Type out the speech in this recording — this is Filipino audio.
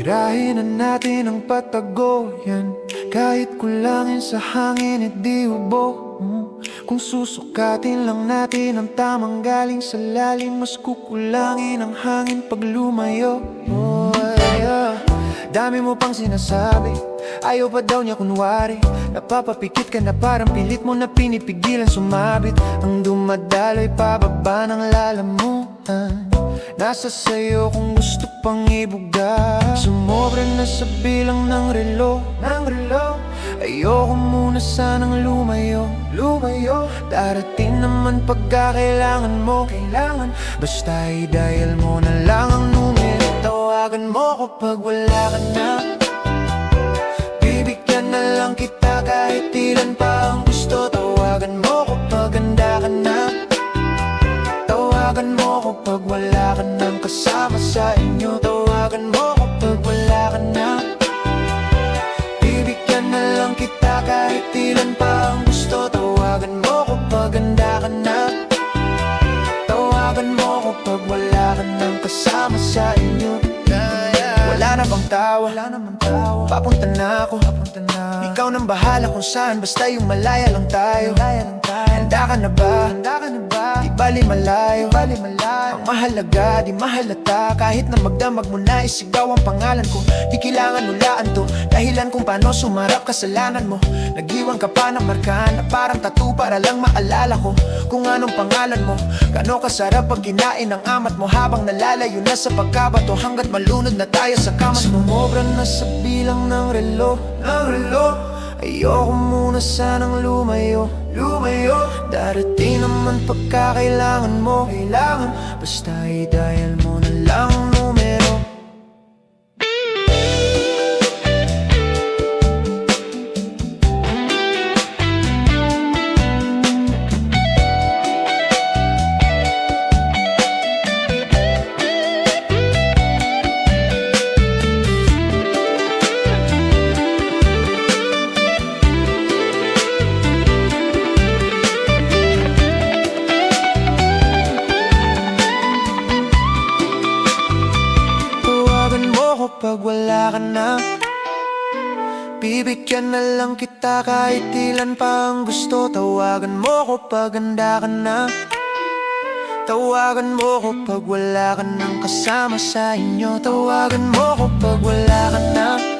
Tirahin na natin ang patagoyan, kahit kulangin sa hangin di ubo. Kung susukatin lang natin ang tamang galing sa lalim, mas kukulangin ang hangin pag lumayo. Dami mo pang sinasabi, ayaw pa daw niya kunwari. Napapapikit ka na parang pilit mo na pinipigilan sumabit. Ang dumadaloy pababa ng lalamunan, nasa sayo kung gusto pang ibuga. Sumobra na sa bilang ng relo. Ayoko muna sanang lumayo. Darating naman pagkakailangan mo. Basta i-dial mo na lang ang numero. Tawagan mo ko pag wala ka na. Bibigyan na lang kita kahit ilan pa ang gusto. Tawagan mo ko pag handa ka na. Tawagan mo ko pag wala ka nang kasama sa inyo. Tawagan mo ko pag wala ka na. Bibigyan na lang kita kahit ilan pa ang gusto. Tawagan mo ko pag handa ka na. Tawagan mo ko pag wala ka nang kasama sa inyo. Wala na bang tawa? Papunta na ako. Ikaw nang bahala kung saan, basta yung malaya lang tayo. Handa ka na ba? Di bali malayo. Ang mahalaga, di mahalata. Kahit na magdamag mo na isigaw ang pangalan ko, di kailangan ulaan to. Dahilan kung paano sumarap kasalanan mo. Nag-iwan ka pa ng markahan na parang tattoo para lang maalala ko kung anong pangalan mo. Gano'ng kasarap pag kinain ng amat mo habang nalalayo na sa pagkabato, hanggat malunod na tayo sa kaman mo. Sumobra na sa bilang ng relo. Ayoko muna sanang lumayo. Darating naman pagkakailangan mo. Basta i-dial mo na lang ang numero. Pag wala ka na, bibigyan na lang kita kahit ilan pa ang gusto. Tawagan mo ko pag handa ka na. Tawagan mo ko pag wala ka nang kasama sa inyo. Tawagan mo ko pag wala ka na.